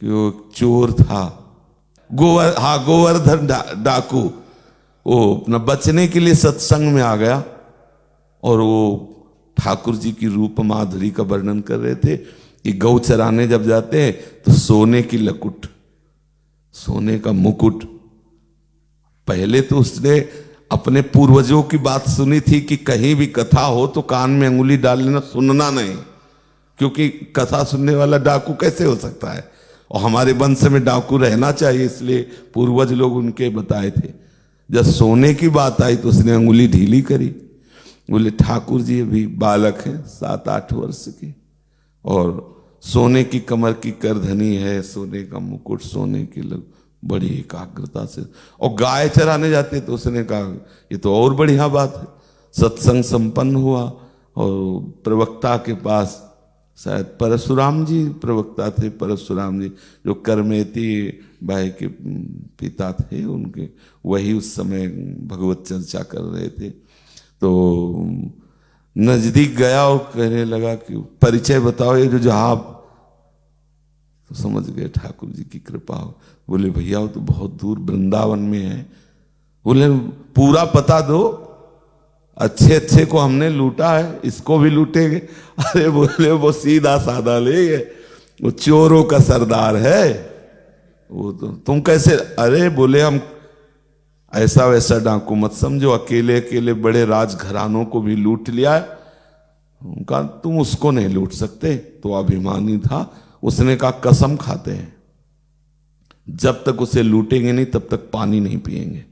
कि वो चोर था, गोवर्धन डाकू, वो अपना बचने के लिए सत्संग में आ गया और वो ठाकुर जी की रूप माधुरी का वर्णन कर रहे थे कि गौ चराने जब जाते हैं तो सोने की लकुट, सोने का मुकुट। पहले तो उसने अपने पूर्वजों की बात सुनी थी कि कहीं भी कथा हो तो कान में अंगुली डाल लेना, सुनना नहीं, क्योंकि कथा सुनने वाला डाकू कैसे हो सकता है, और हमारे वंश में डाकू रहना चाहिए, इसलिए पूर्वज लोग उनके बताए थे। जब सोने की बात आई तो उसने अंगुली ढीली करी, बोले ठाकुर जी अभी बालक हैं 7-8 वर्ष के, और सोने की कमर की करधनी है, सोने का मुकुट, सोने की लग, बड़ी एकाग्रता से, और गाय चराने जाते तो उसने कहा ये तो और बढ़िया बात है। सत्संग संपन्न हुआ और प्रवक्ता के पास, शायद परशुराम जी प्रवक्ता थे, परशुराम जी जो करमेती भाई के पिता थे, उनके वही उस समय भगवत चर्चा कर रहे थे। तो नजदीक गया और कहने लगा कि परिचय बताओ ये जो आप, तो समझ गए ठाकुर जी की कृपा हो। बोले भैया वो तो बहुत दूर वृंदावन में है। बोले पूरा पता दो, अच्छे अच्छे को हमने लूटा है, इसको भी लूटेंगे। अरे बोले वो सीधा साधा ले, वो चोरों का सरदार है वो, तो तुम कैसे? अरे बोले हम ऐसा वैसा डाकू मत समझो, अकेले अकेले बड़े राजघरानों को भी लूट लिया है। उनका तुम उसको नहीं लूट सकते। तो अभिमानी था, उसने कहा कसम खाते हैं जब तक उसे लूटेंगे नहीं तब तक पानी नहीं पिएंगे।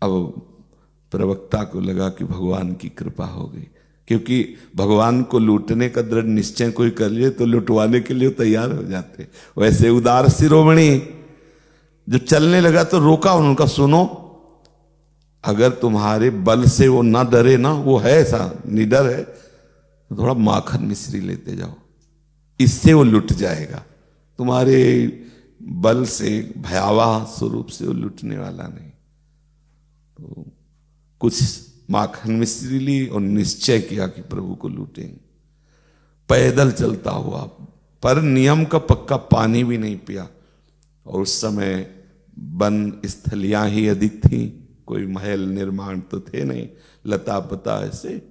अब प्रवक्ता को लगा कि भगवान की कृपा हो गई, क्योंकि भगवान को लूटने का दृढ़ निश्चय कोई कर लिए तो लुटवाने के लिए तैयार हो जाते। वैसे उदार शिरोमणि जब चलने लगा तो रोका उनका, सुनो अगर तुम्हारे बल से वो ना डरे ना, वो है ऐसा निडर है, तो थोड़ा माखन मिश्री लेते जाओ, इससे वो लुट जाएगा। तुम्हारे बल से भयावह स्वरूप से वो लुटने वाला नहीं। तो कुछ माखन मिश्री ली और निश्चय किया कि प्रभु को लूटेंगे। पैदल चलता हुआ, पर नियम का पक्का पानी भी नहीं पिया। और उस समय वन स्थलियां ही अधिक थी, कोई महल निर्माण तो थे नहीं, लता पता ऐसे,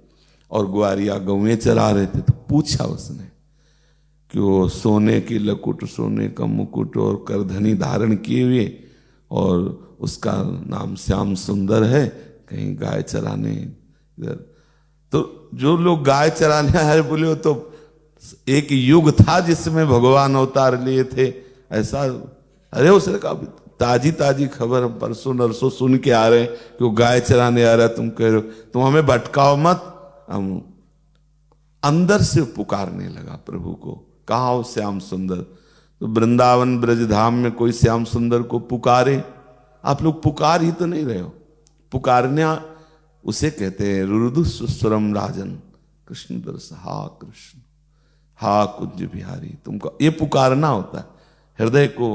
और ग्वारिया गौएं चरा रहे थे। तो पूछा उसने कि वो सोने की लकुट, सोने का मुकुट और करधनी धारण किए हुए, और उसका नाम श्याम सुंदर है, कहीं गाय चराने इधर। तो जो लोग गाय चराने आए, बोले वो तो एक युग था जिसमें भगवान अवतार लिए थे ऐसा। अरे उसने कहा ताजी ताजी खबर हम परसों नरसों सुन के आ रहे हैं कि वो गाय चराने आ रहा है, तुम कह रहे हो, तुम हमें भटकाओ मत। हम अंदर से पुकारने लगा प्रभु को, कहा हो श्याम सुंदर। तो वृंदावन ब्रजधाम में कोई श्याम सुंदर को पुकारे? आप लोग पुकार ही तो नहीं रहे हो। पुकारना उसे कहते हैं रुरुदुस्वरम राजन कृष्ण दर्श, हा कृष्ण, हा कुंज बिहारी। तुमको ये पुकारना होता है, हृदय को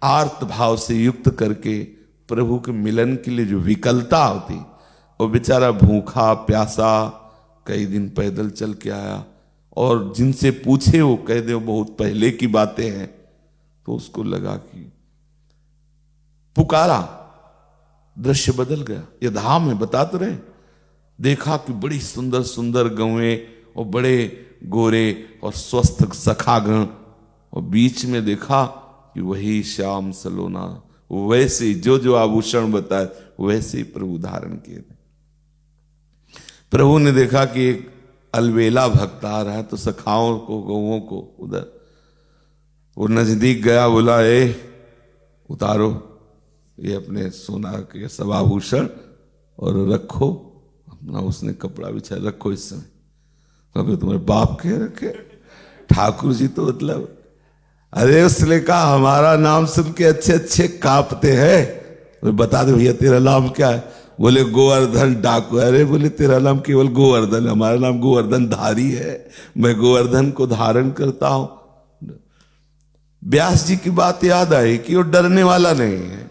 आर्त भाव से युक्त करके प्रभु के मिलन के लिए जो विकलता होती। वो बेचारा भूखा प्यासा कई दिन पैदल चल के आया, और जिनसे पूछे वो कह दे बहुत पहले की बातें हैं। तो उसको लगा कि पुकारा, दृश्य बदल गया। ये धाम है, बता तो रहे। देखा कि बड़ी सुंदर सुंदर गौएं और बड़े गोरे और स्वस्थ सखागण, और बीच में देखा कि वही श्याम सलोना, वैसे जो जो आभूषण बताए वैसे ही प्रभु धारण किए थे। प्रभु ने देखा कि एक अलवेला भक्त आ रहा है, तो सखाओं को गौओं को उधर, वो नजदीक गया, बोला ए उतारो ये अपने सोना के सब आभूषण और रखो अपना। उसने कपड़ा बिछा, रखो इस समय। कभी तुम्हारे बाप के रखे? ठाकुर जी तो मतलब, अरे उसने कहा हमारा नाम सुन के अच्छे अच्छे कांपते हैं, बता दे भैया तेरा नाम क्या है? बोले गोवर्धन डाकू। अरे बोले तेरा नाम केवल गोवर्धन, हमारा नाम गोवर्धन धारी है, मैं गोवर्धन को धारण करता हूं। व्यास जी की बात याद आई कि वो डरने वाला नहीं है।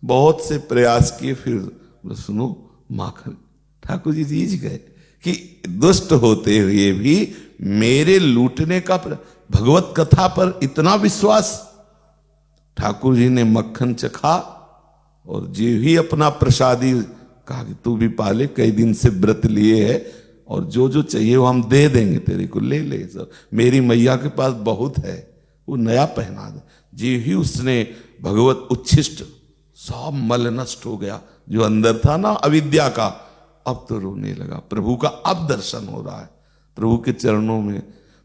बहुत से प्रयास किए, फिर सुनो माखन ठाकुर जी जीत गए कि दुष्ट होते हुए भी मेरे लूटने का भगवत कथा पर इतना विश्वास। ठाकुर जी ने मक्खन चखा और जे ही अपना प्रसादी कहा कि तू भी पाले, कई दिन से व्रत लिए है और जो जो चाहिए वो हम दे देंगे तेरे को, ले ले सब, मेरी मैया के पास बहुत है, वो नया पहना दे। जे ही उसने भगवत उच्छिष्ट, सब मल नष्ट हो गया जो अंदर था ना अविद्या का, अब तो रोने लगा। प्रभु का अब दर्शन हो रहा है प्रभु के चरणों में।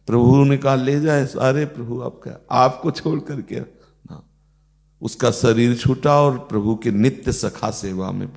प्रभु ने कहा ले जाए सारे, प्रभु आपका आपको छोड़ करके ना। उसका शरीर छूटा और प्रभु के नित्य सखा सेवा में